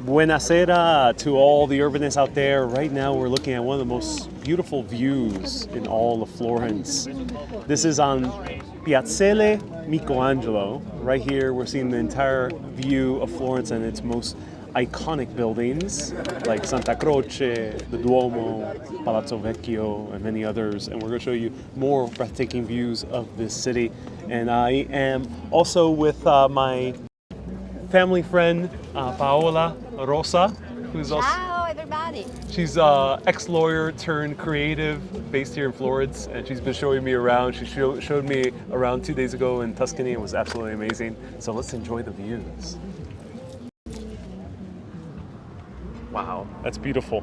Buonasera to all the urbanists out there. Right now we're looking at one of the most beautiful views in all of Florence. This is on Piazzale Michelangelo. Right here we're seeing the entire view of Florence and its most iconic buildings like Santa Croce, the Duomo, Palazzo Vecchio, and many others. And we're going to show you more breathtaking views of this city. And I am also with my family friend Paola Rosa, who's also Ciao everybody. She's ex-lawyer turned creative based here in Florence, and she's been showing me around. She showed me around 2 days ago in Tuscany. It was absolutely amazing. So let's enjoy the views. Wow, that's beautiful.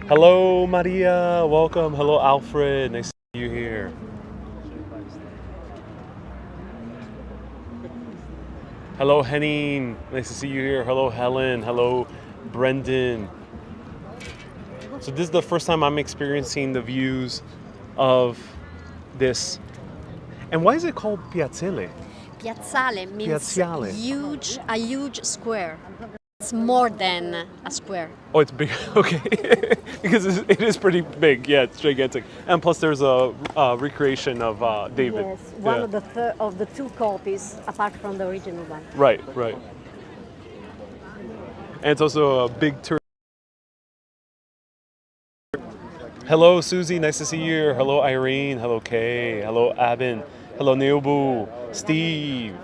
Hello, Maria. Welcome. Hello, Alfred. Nice to see you here. Hello, Henning. Nice to see you here. Hello, Helen. Hello, Brendan. So this is the first time I'm experiencing the views of this. And why is it called Piazzale? Piazzale means Piazzale. a huge square. It's more than a square. Oh, it's big. Okay. Because it is pretty big. Yeah, it's gigantic. And plus there's a recreation of David. Yes, one of the two copies apart from the original one. Right, right. And it's also a big tour. Hello, Susie. Nice to see you here. Hello, Irene. Hello, Kay. Hello, Abin. Hello, Neobu. Steve.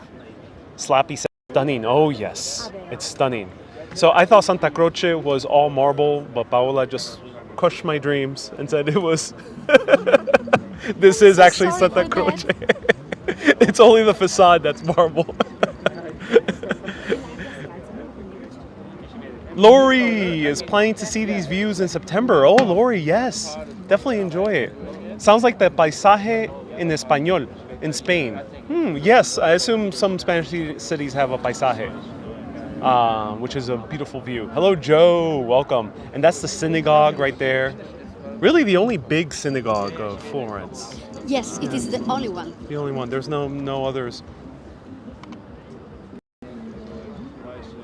Slappy. Stunning. Oh, yes. It's stunning. So I thought Santa Croce was all marble, but Paola just crushed my dreams and said it was. This is actually Santa Croce. It's only the facade that's marble. Lori is planning to see these views in September. Oh, Lori, yes. Definitely enjoy it. Sounds like the paisaje en español in Spain. Yes, I assume some Spanish cities have a paisaje, which is a beautiful view. Hello, Joe. Welcome. And that's the synagogue right there. Really the only big synagogue of Florence. Yes, it is the only one. The only one. There's no others.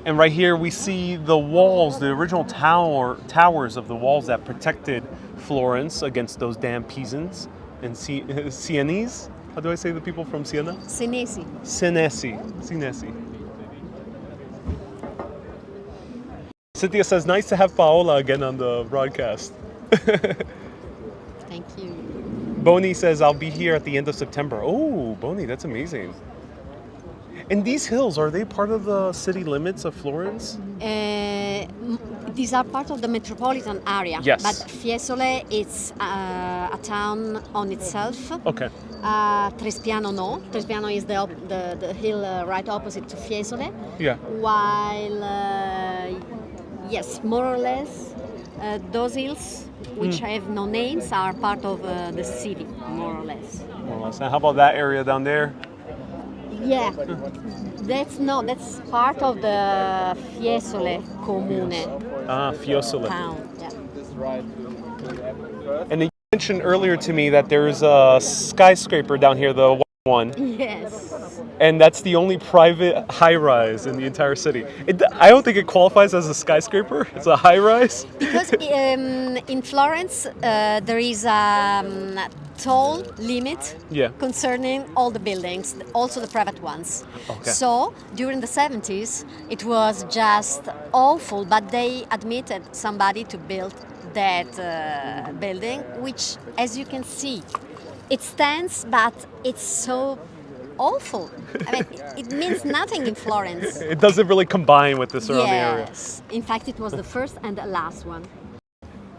And right here we see the walls, the original towers of the walls that protected Florence against those damn Pisans and Sienese. How do I say the people from Siena? Senesi. Senesi. Cynthia says, nice to have Paola again on the broadcast. Thank you. Bonnie says, I'll be here at the end of September. Oh, Bonnie, that's amazing. And these hills, are they part of the city limits of Florence? These are part of the metropolitan area. Yes. But Fiesole is a town on itself. Okay. Trespiano no. Trespiano is the hill right opposite to Fiesole. Yeah. While, yes, more or less, those hills, which have no names, are part of the city, more or less. More or less. And how about that area down there? Yeah, that's part of the Fiesole Comune. Fiesole. Town. Yeah. And you mentioned earlier to me that there's a skyscraper down here, the white one. Yes. And that's the only private high-rise in the entire city. I don't think it qualifies as a skyscraper. It's a high-rise. Because in Florence, there is a toll limit concerning all the buildings, also the private ones. Okay. So during the 70s, it was just awful, but they admitted somebody to build that building, which, as you can see, it stands, but it's so awful. I mean, it means nothing in Florence. It doesn't really combine with the surrounding area. Yes. In fact, it was the first and the last one.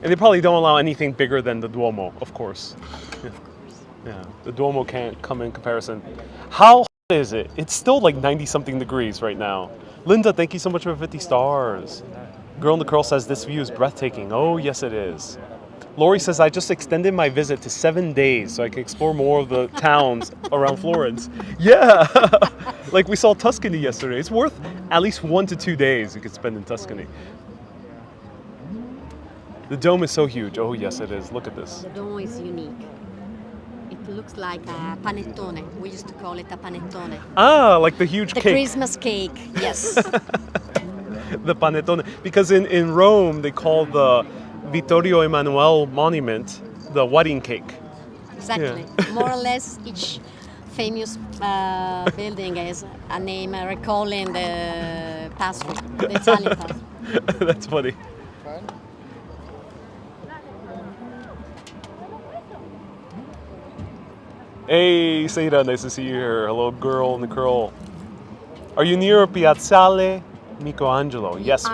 And they probably don't allow anything bigger than the Duomo, of course. Yeah. Of course. Yeah, the Duomo can't come in comparison. How hot is it? It's still like 90-something degrees right now. Linda, thank you so much for 50 stars. Girl in the Curl says, this view is breathtaking. Oh, yes, it is. Lori says, I just extended my visit to 7 days so I can explore more of the towns around Florence. Yeah, like we saw Tuscany yesterday. It's worth at least 1 to 2 days you could spend in Tuscany. The dome is so huge. Oh, yes, it is. Look at this. The dome is unique. It looks like a panettone. We used to call it a panettone. Ah, like the huge The cake. Christmas cake, yes. The panettone. Because in Rome, they call the Vittorio Emanuele monument the wedding cake. Exactly. More or less, each famous building has a name recalling the pastry, the Italian pastry. That's funny. Hey, Seira, nice to see you here. Hello, girl in the curl. Are you near Piazzale Michelangelo? Yes.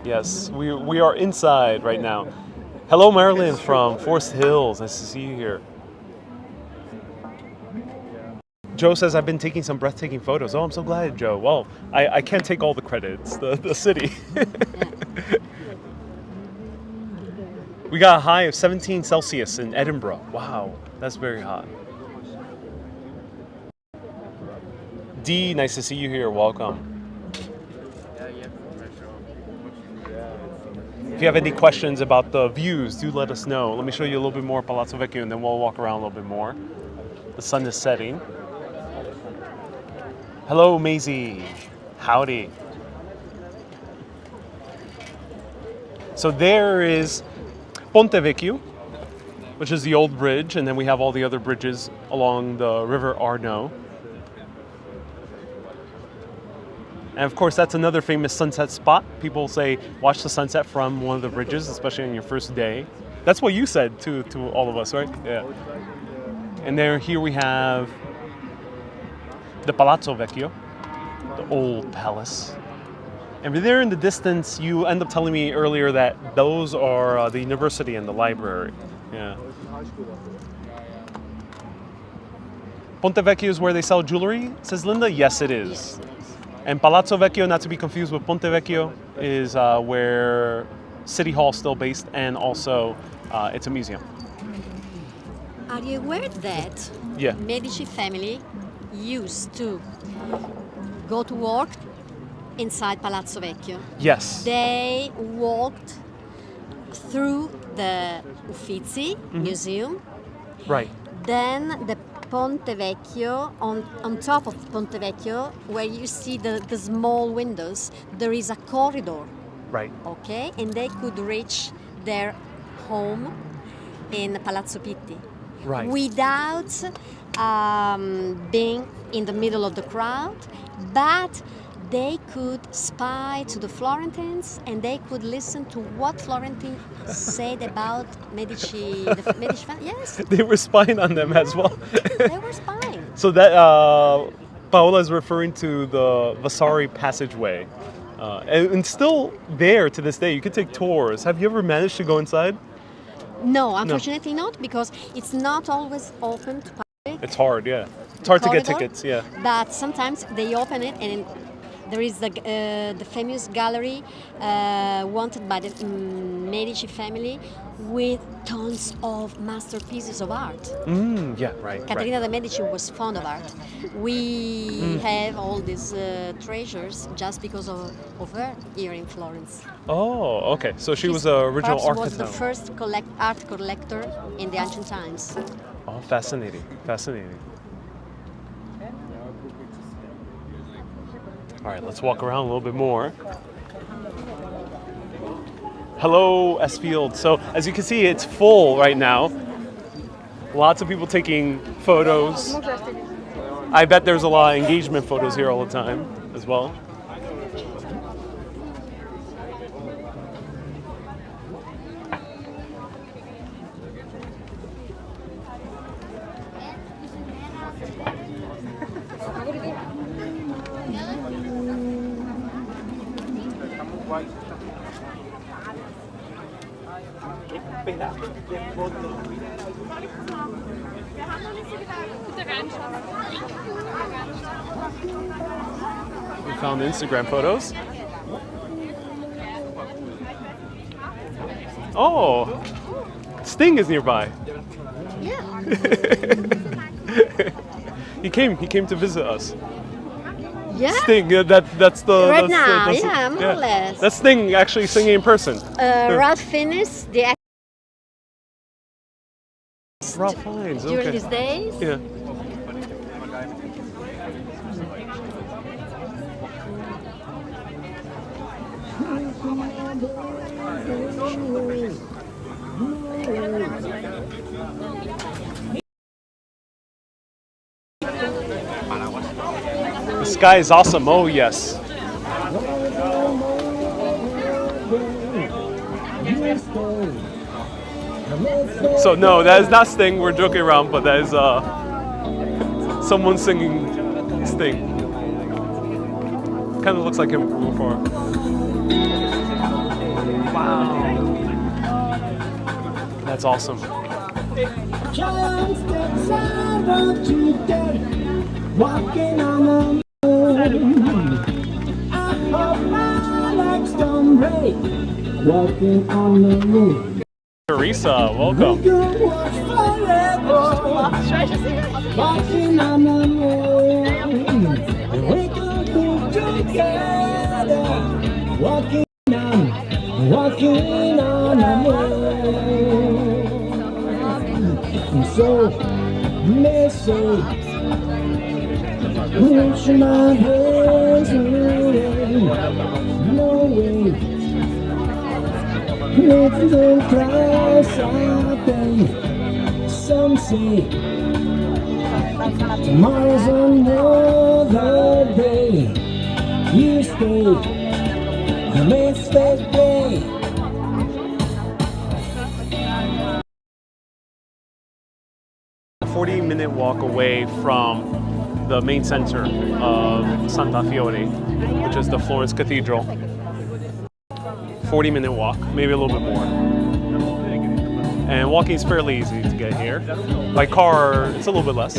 Yes, we are inside right now. Hello, Marilyn from Forest Hills. Nice to see you here. Joe says I've been taking some breathtaking photos. Oh, I'm so glad, Joe. Well, I can't take all the credits. The city. We got a high of 17 Celsius in Edinburgh. Wow, that's very hot. D, nice to see you here. Welcome. If you have any questions about the views, do let us know. Let me show you a little bit more Palazzo Vecchio, and then we'll walk around a little bit more. The sun is setting. Hello, Maisie. Howdy. So there is Ponte Vecchio, which is the old bridge, and then we have all the other bridges along the River Arno. And of course, that's another famous sunset spot. People say, watch the sunset from one of the bridges, especially on your first day. That's what you said to all of us, right? Yeah. And then here we have the Palazzo Vecchio, the old palace. And there in the distance, you end up telling me earlier that those are the university and the library. Yeah. Ponte Vecchio is where they sell jewelry, says Linda. Yes, it is. And Palazzo Vecchio, not to be confused with Ponte Vecchio, is where City Hall is still based, and also it's a museum. Are you aware that Medici family used to go to work inside Palazzo Vecchio? Yes. They walked through the Uffizi Museum. Right. Then the Ponte Vecchio, on top of Ponte Vecchio, where you see the small windows, there is a corridor. Right. Okay? And they could reach their home in Palazzo Pitti. Right. Without being in the middle of the crowd, but they could spy to the Florentines and they could listen to what Florentine said about Medici, the Medici family. Yes. They were spying on them as well. They were spying. So that Paola is referring to the Vasari passageway. And still there to this day. You could take tours. Have you ever managed to go inside? No, unfortunately not, because it's not always open to public. It's hard, yeah. It's hard to get tickets, yeah. But sometimes they open it, and there is the famous gallery wanted by the Medici family with tons of masterpieces of art. Yeah, right. Caterina de' Medici was fond of art. We have all these treasures just because of her here in Florence. Oh, okay. So she was the original architect. Was the first art collector in the ancient times. Oh, fascinating, fascinating. All right, let's walk around a little bit more. Hello, Esfield. So as you can see, it's full right now. Lots of people taking photos. I bet there's a lot of engagement photos here all the time as well. We found Instagram photos. Oh, Sting is nearby. Yeah. He came to visit us. Yeah. Sting, that's the right now, more or less. That's Sting actually singing in person. Ralph Fiennes, the actor. Ralph Fiennes, okay. During these days. Yeah. The sky is awesome. Oh, yes. So, no, that is not Sting. We're joking around, but that is someone singing Sting. Kind of looks like him from afar. Wow. That's awesome. Walking on the moon. I hope my legs don't break. Walking on the moon. Teresa, welcome. Walking on the moon. We could go together. Walking on the moon. So, missing. Push my hands away. No way. Little clouds out there. Some say tomorrow's another day. You stay, the next day. 40-minute walk away from the main center of Santa Fiore, which is the Florence Cathedral. 40-minute walk, maybe a little bit more. And walking is fairly easy to get here. By car, it's a little bit less.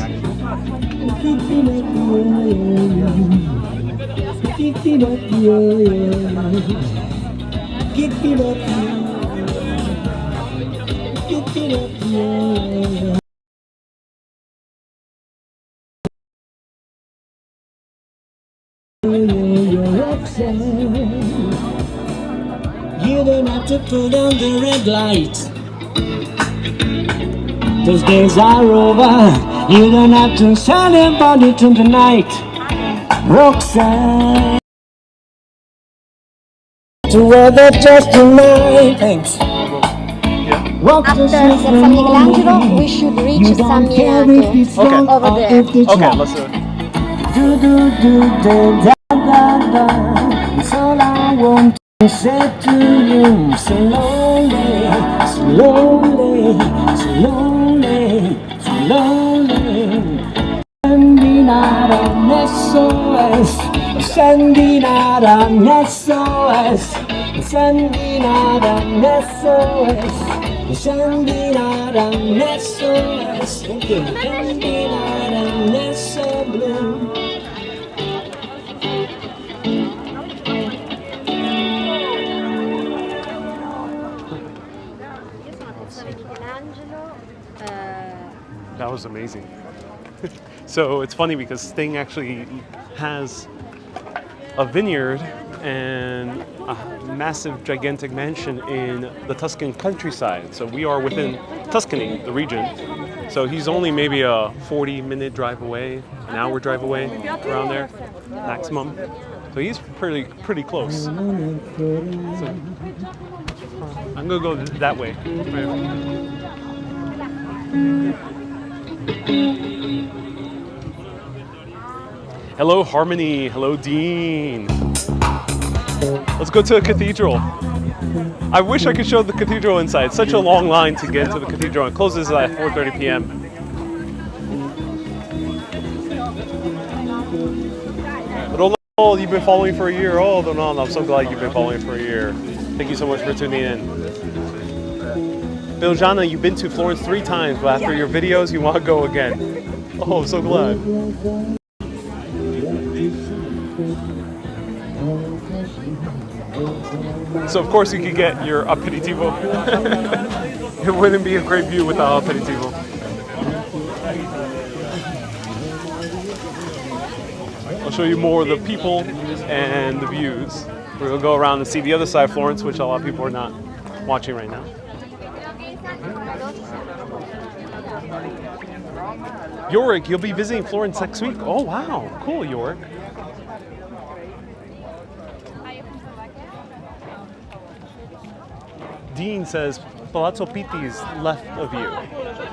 You don't have to put on the red light. Those days are over. You don't have to sell your body to the night. Roxanne, to weather just tonight. Thanks. After Piazzale Michelangelo, we should reach Saminato. Okay. Over there. Okay, let's do it. Do do do do da da da. It's all I want to say to you. So lonely, so lonely, so lonely, so lonely. Sending out an SOS, sending out an SOS, sending out an SOS, sending out an SOS, sending out an SOS blue. That was amazing. So it's funny because Sting actually has a vineyard and a massive, gigantic mansion in the Tuscan countryside. So we are within Tuscany, the region. So he's only maybe a 40-minute drive away, an hour drive away, around there, maximum. So he's pretty close. So I'm gonna go that way. Hello, Harmony. Hello, Dean. Let's go to a cathedral. I wish I could show the cathedral inside. It's such a long line to get into the cathedral. It closes at 4:30 p.m. Ronald, you've been following for a year. Oh, Ronald, I'm so glad you've been following for a year. Thank you so much for tuning in. Biljana, you've been to Florence 3 times, but after your videos, you want to go again. Oh, I'm so glad. So of course you could get your aperitivo. It wouldn't be a great view without aperitivo. I'll show you more of the people and the views. We're gonna go around and see the other side of Florence, which a lot of people are not watching right now. Yorick, you'll be visiting Florence next week. Oh wow, cool, Yorick. Dean says Palazzo Pitti is left of you.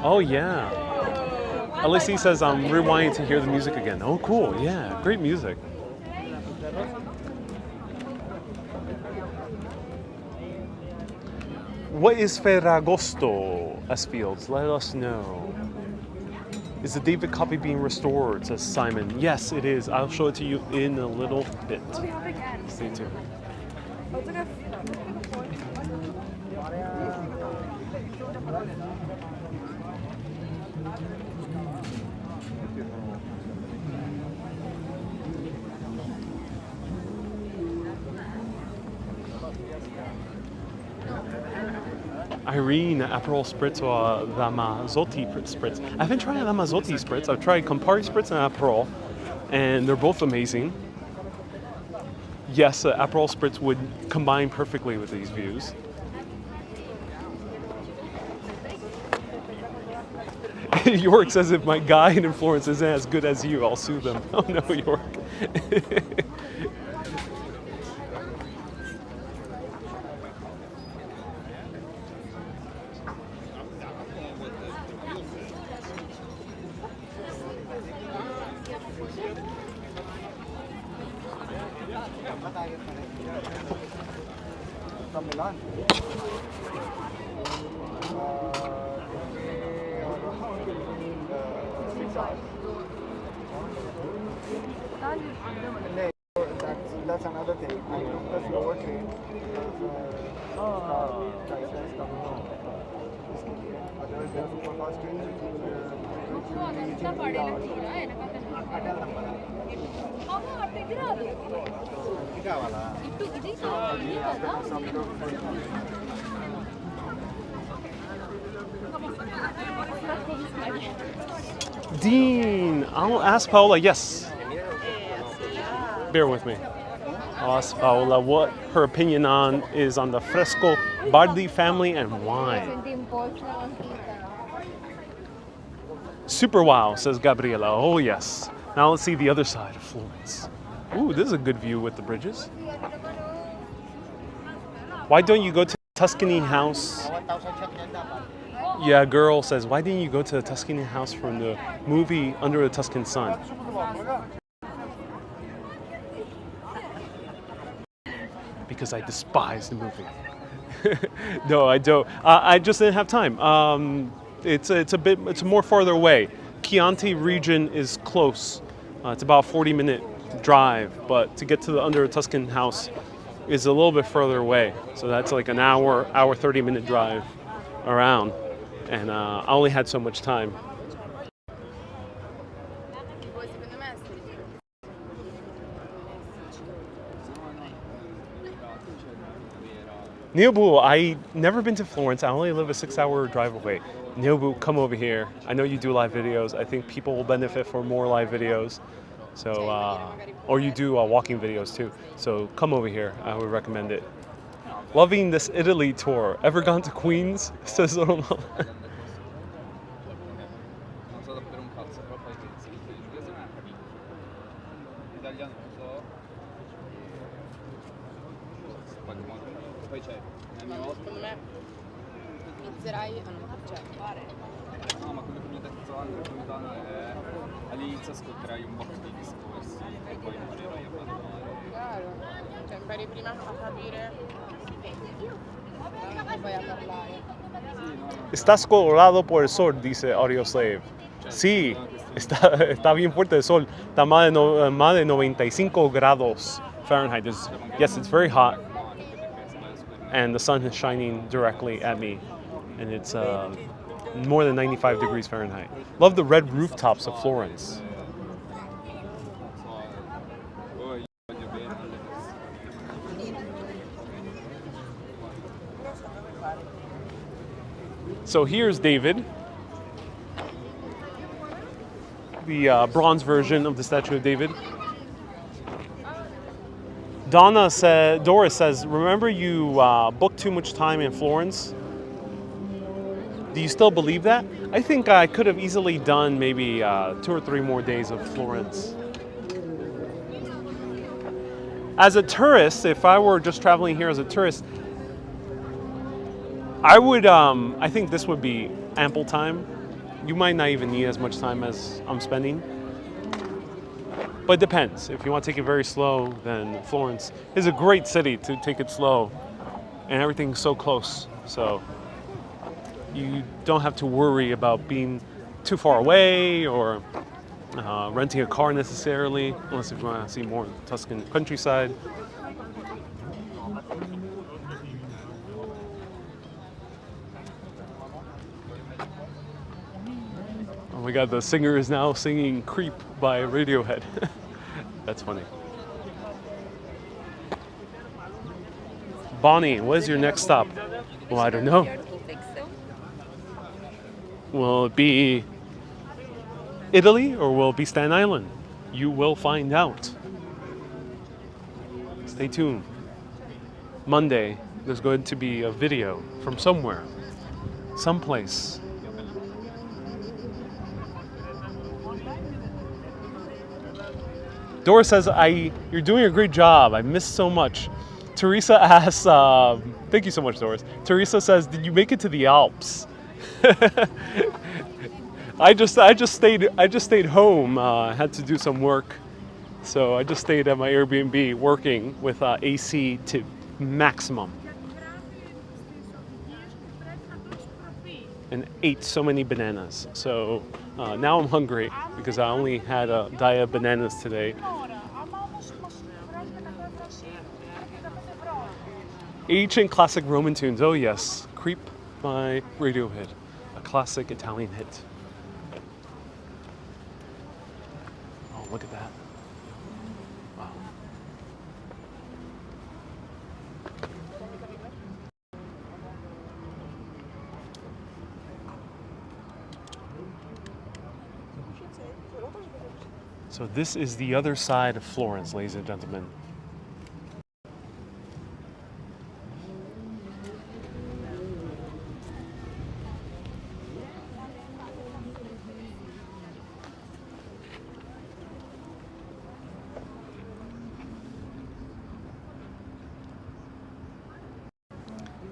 Oh yeah. LAC says I'm rewinding to hear the music again. Oh cool, yeah, great music. What is Ferragosto, S-Fields? Let us know. Is the David copy being restored, says Simon. Yes, it is. I'll show it to you in a little bit. Stay tuned. Irene, Aperol Spritz or Ramazzotti Spritz. I haven't tried Ramazzotti Spritz. I've tried Campari Spritz and Aperol, and they're both amazing. Yes, Aperol Spritz would combine perfectly with these views. York says if my guide in Florence isn't as good as you, I'll sue them. Oh no, York. That's another thing. I took the slower train. Otherwise, the super fast train Dean, I'll ask Paola. Yes. Bear with me. I'll ask Paola what her opinion on the Fresco Bardi family and wine. Super wow, says Gabriela. Oh yes. Now let's see the other side of Florence. Ooh, this is a good view with the bridges. Why don't you go to Tuscany House? Yeah, girl says, why didn't you go to the Tuscany House from the movie Under the Tuscan Sun? Because I despise the movie. No, I don't. I just didn't have time. It's more farther away. Chianti region is close. It's about a 40-minute drive, but to get to the Under the Tuscan House is a little bit further away. So that's like an hour 30-minute drive around. And I only had so much time. Neobu, I never been to Florence. I only live a 6-hour drive away. Neobu, come over here. I know you do live videos. I think people will benefit from more live videos. So, or you do walking videos too. So come over here. I would recommend it. Loving this Italy tour. Ever gone to Queens? Says Roma. No, ma quello che mi ha detto Napolitano è all'inizio ascolterai un botto di discorsi e poi imparerai a parlare. Chiaro, cioè impari prima a capire e poi a parlare. Estás colorado por el sol, dice Audio Slave. Sí, está bien fuerte el sol. Está más de 95 grados Fahrenheit. Yes, it's very hot. And the sun is shining directly at me. And it's more than 95 degrees Fahrenheit. Love the red rooftops of Florence. So here's David, the bronze version of the statue of David. Doris says, remember you booked too much time in Florence? Do you still believe that? I think I could have easily done maybe 2 or 3 more days of Florence. As a tourist, if I were just traveling here as a tourist, I think this would be ample time. You might not even need as much time as I'm spending. But it depends. If you want to take it very slow, then Florence is a great city to take it slow. And everything's so close. So you don't have to worry about being too far away or renting a car necessarily, unless if you want to see more Tuscan countryside. Oh my god, the singer is now singing Creep by Radiohead. That's funny. Bonnie, what is your next stop? Well, I don't know. Will it be Italy or will it be Staten Island? You will find out. Stay tuned. Monday, there's going to be a video from somewhere, someplace. Dora says, you're doing a great job. I missed so much. Teresa asks, thank you so much, Doris. Teresa says, did you make it to the Alps? I just stayed home. Had to do some work, so I just stayed at my Airbnb working with AC to maximum, and ate so many bananas. So now I'm hungry because I only had a diet of bananas today. Ancient classic Roman tunes. Oh yes, Creep by Radiohead, a classic Italian hit. Oh, look at that. Wow. So this is the other side of Florence, ladies and gentlemen.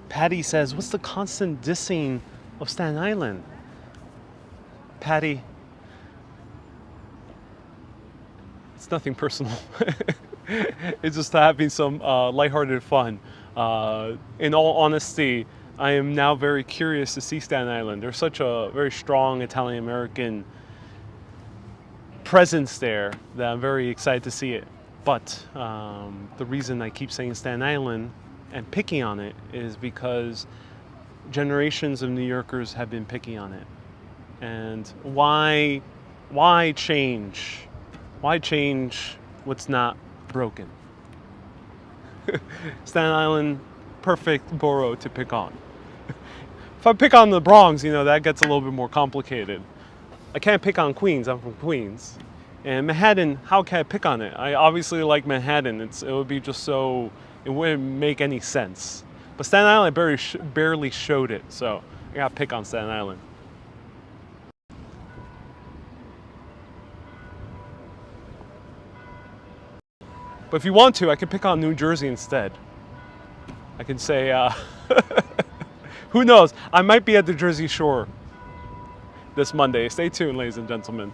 Patty says, what's the constant dissing of Staten Island? Patty, it's nothing personal. It's just having some lighthearted fun. In all honesty, I am now very curious to see Staten Island. There's such a very strong Italian-American presence there that I'm very excited to see it. But the reason I keep saying Staten Island and picking on it is because generations of New Yorkers have been picking on it. And why change? Why change what's not broken? Staten Island, perfect borough to pick on. If I pick on the Bronx, that gets a little bit more complicated. I can't pick on Queens, I'm from Queens. And Manhattan, how can I pick on it? I obviously like Manhattan. It would be just so, it wouldn't make any sense. But Staten Island barely showed it, so I gotta pick on Staten Island. But if you want to, I can pick on New Jersey instead. I can say, who knows? I might be at the Jersey Shore this Monday. Stay tuned, ladies and gentlemen.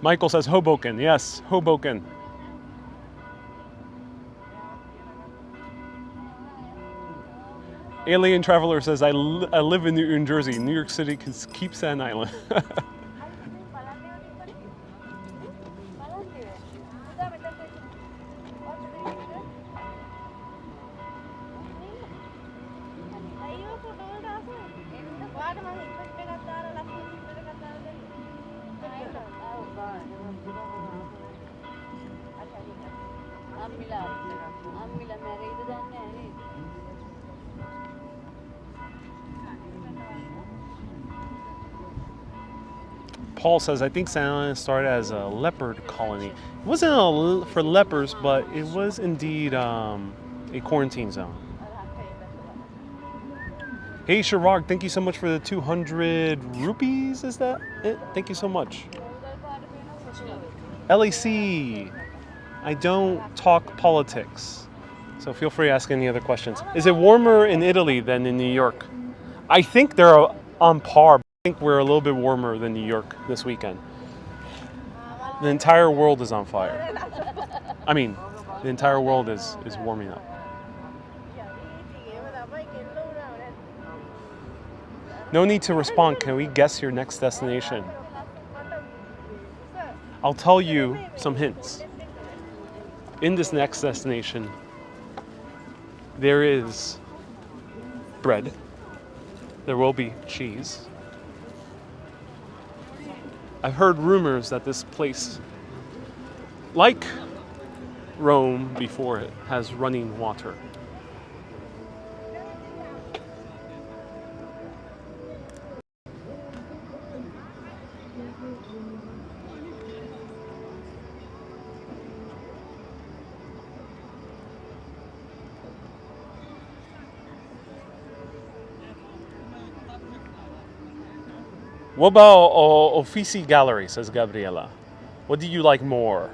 Michael says Hoboken. Yes, Hoboken. Alien Traveler says, I live in New Jersey. New York City can keep Staten Island. Paul says, I think Staten Island started as a leopard colony. It wasn't for lepers, but it was indeed a quarantine zone. Hey, Shirag, thank you so much for the 200 rupees. Is that it? Thank you so much. LAC, I don't talk politics, so feel free to ask any other questions. Is it warmer in Italy than in New York? I think they're on par. I think we're a little bit warmer than New York this weekend. The entire world is on fire. I mean, the entire world is warming up. No need to respond. Can we guess your next destination? I'll tell you some hints. In this next destination, there is bread. There will be cheese. I've heard rumors that this place, like Rome before it, has running water. What about Uffizi Gallery, says Gabriela. What do you like more?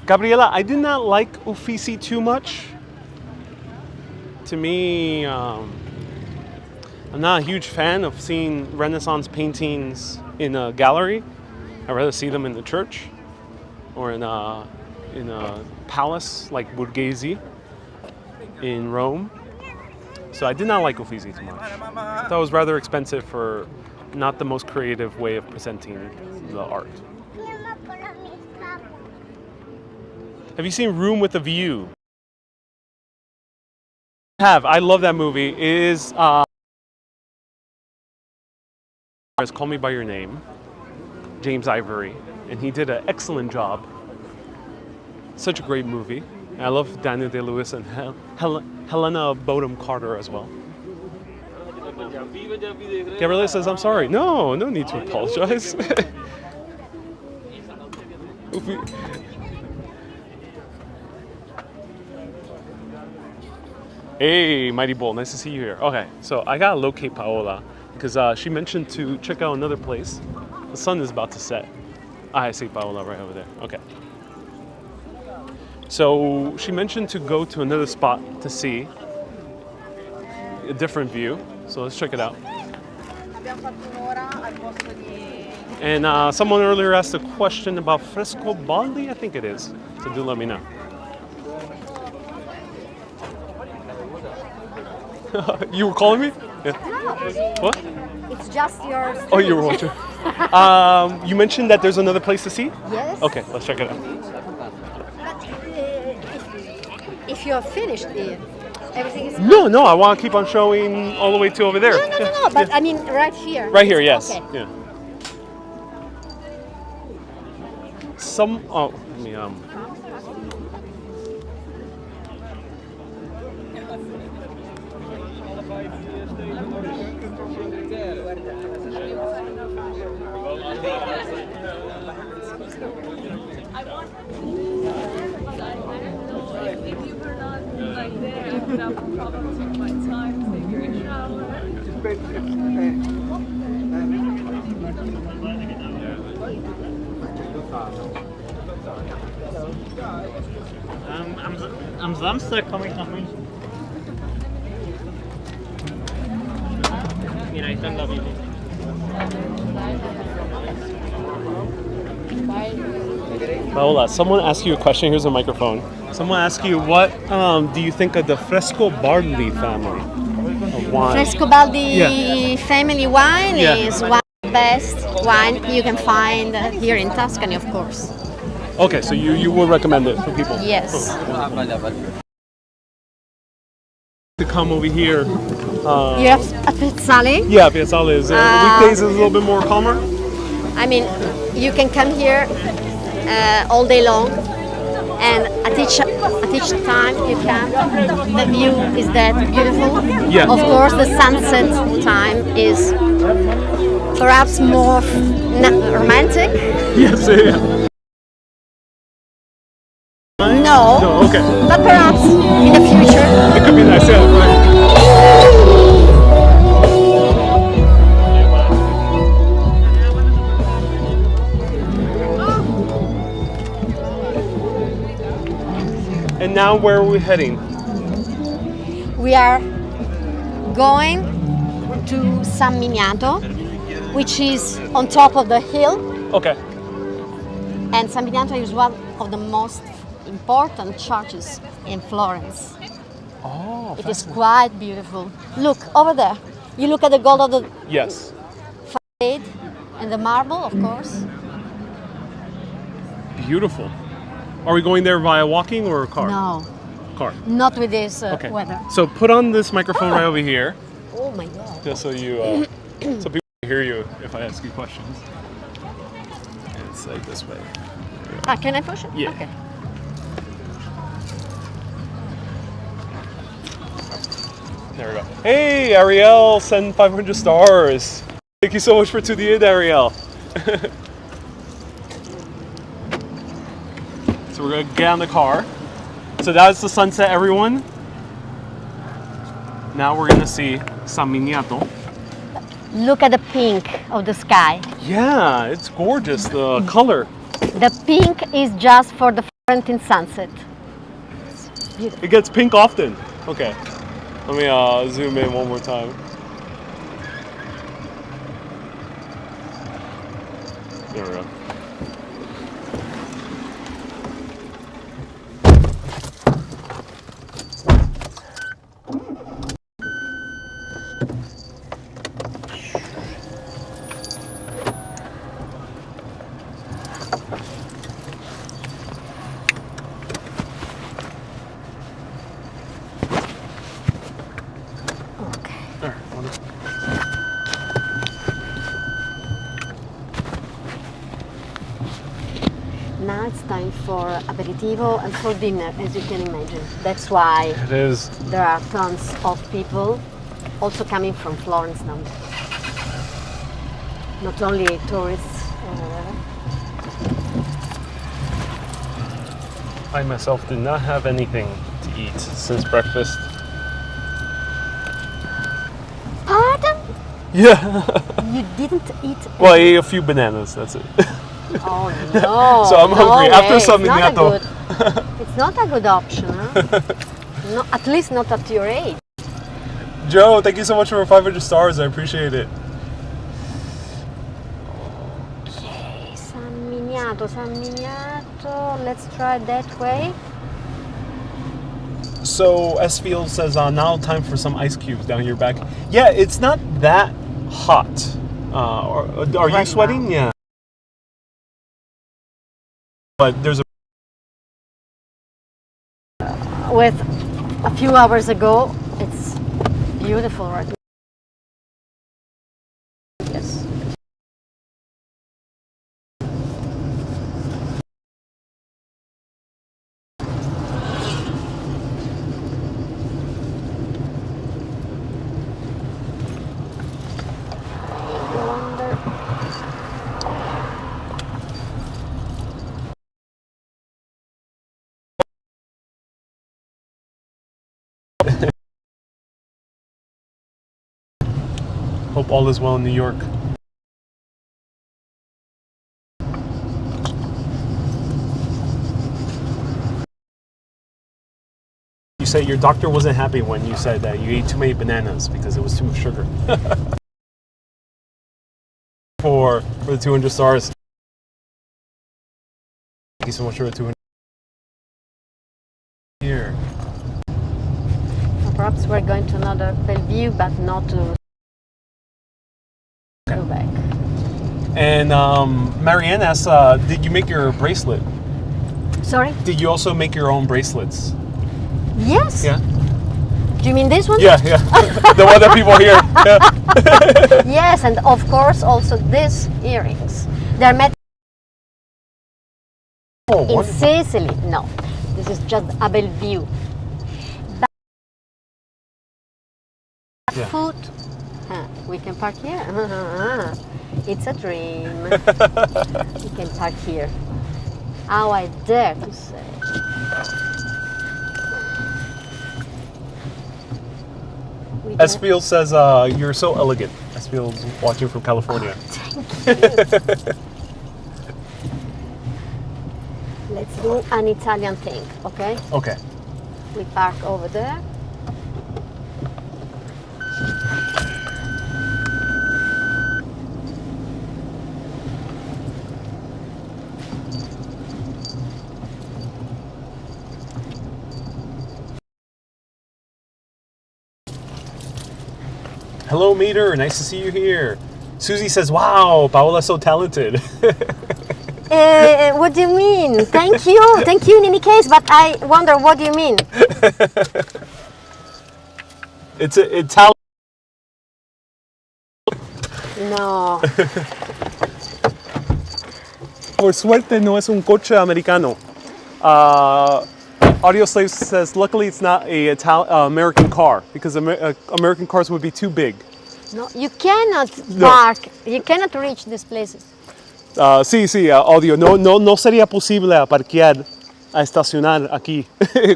Gabriela, I did not like Uffizi too much. To me, I'm not a huge fan of seeing Renaissance paintings in a gallery. I'd rather see them in the church or in a palace like Borghese in Rome. So I did not like Uffizi too much. I thought it was rather expensive for not the most creative way of presenting the art. Have you seen Room with a View? I have. I love that movie. It is Call Me By Your Name, James Ivory, and he did an excellent job. Such a great movie. I love Daniel Day-Lewis and Helena Bonham Carter as well. Gabriela says, I'm sorry. No need to apologize. Hey, Mighty Bull, nice to see you here. Okay, so I gotta locate Paola because she mentioned to check out another place. The sun is about to set. I see Paola right over there. Okay. So she mentioned to go to another spot to see a different view. So let's check it out. And someone earlier asked a question about Frescobaldi, I think it is. So do let me know. You were calling me? Yeah. No. What? It's just yours. Oh, you were watching. You mentioned that there's another place to see? Yes. Okay, let's check it out. If you're finished here, everything is fine. No, I want to keep on showing all the way to over there. No, but I mean right here. Right here, yes. Okay. Yeah. Let me If you were not like there, that would probably take my time, take your shower. Am Samstag komme ich nach München. Vielleicht dann glaube ich nicht. Paola, someone asked you a question. Here's a microphone. Someone asked you, what do you think of the Frescobaldi family of wine? Frescobaldi family wine Yeah. is one of the best wine you can find here in Tuscany, of course. Okay, so you will recommend it for people? Yes. To come over here. You have a Piazzale. Yeah, Piazzale is weekdays is a little bit more calmer. I mean, you can come here all day long, and at each time you come, the view is that beautiful. Yeah. Of course, the sunset time is perhaps more romantic. Yes, yeah. No. No, okay. But perhaps in the future. It could be nice, yeah, right. And now where are we heading? We are going to Saminato, which is on top of the hill. Okay. And Saminato is one of the most important churches in Florence. Oh, It is quite beautiful. Look over there. You look at the gold of the yes. facade and the marble, of course. Beautiful. Are we going there via walking or car? No, Car. not with this Okay. weather. So put on this microphone right over here, Oh my God. just so you, so people can hear you if I ask you questions. And it's like this way. Ah, can I push it? Yeah. Okay. There we go. Hey, Ariel, send 500 stars. Thank you so much for tuning in, Ariel. So we're gonna get on the car. So that's the sunset, everyone. Now we're gonna see Saminato. Look at the pink of the sky. Yeah, it's gorgeous, the color. The pink is just for the Florentine sunset. It gets pink often. Okay, let me zoom in one more time. There we go. There, wonderful. Now it's time for aperitivo and for dinner, as you can imagine. That's why It is. there are tons of people also coming from Florence now. Not only tourists. I myself did not have anything to eat since breakfast. Pardon? Yeah. You didn't eat? Well, I ate a few bananas, that's it. Oh no! So I'm no hungry. way. After It's not a Saminato. good- It's not a good option, huh? No, at least not at your age. Joe, thank you so much for 500 stars. I appreciate it. Okay, Saminato. Let's try that way. So S-Field says, now time for some ice cubes down your back. Yeah, it's not that hot. Are you Right sweating? now. Yeah. But there's a With a few hours ago, it's beautiful right now. Yes. Wonder. hope all is well in New York. You said your doctor wasn't happy when you said that you ate too many bananas because it was too much sugar. for the 200 stars. Thank you so much for the 200. Here. Perhaps we're going to another Bellevue, but not to go back. And Marianne asks, did you make your bracelet? Sorry? Did you also make your own bracelets? Yes. Yeah. Do you mean this one? Yeah, yeah. The one that people hear. Yeah. Yes, and of course also these earrings. They're made Oh, in wonderful. Sicily. No, this is just a Bellevue. But Yeah. food, we can park here. It's a dream. We can park here. How I dare to say. Esfield says you're so elegant. Esfield's watching from California. Let's do an Italian thing, okay? Okay. We park over there. Hello, Meter. Nice to see you here. Susie says, wow, Paola's so talented. What do you mean? Thank you. Thank you in any case, but I wonder, what do you mean? It's Italian. No. Por suerte no es un coche americano. Audio Slave says, luckily it's not a American car, because American cars would be too big. No, you cannot park, you cannot reach these places. Sí, Audio, no sería posible parquear, a estacionar aquí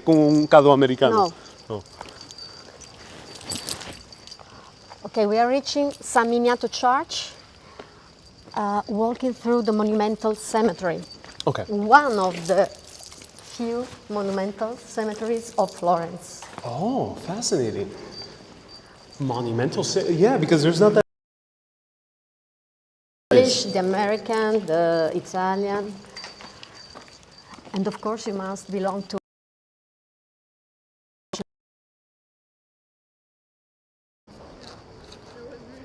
con un carro americano. No. Okay, we are reaching Saminato Church, walking through the monumental cemetery. Okay. One of the few monumental cemeteries of Florence. Oh, fascinating. Monumental, yeah, because there's not that. English, the American, the Italian, and of course you must belong to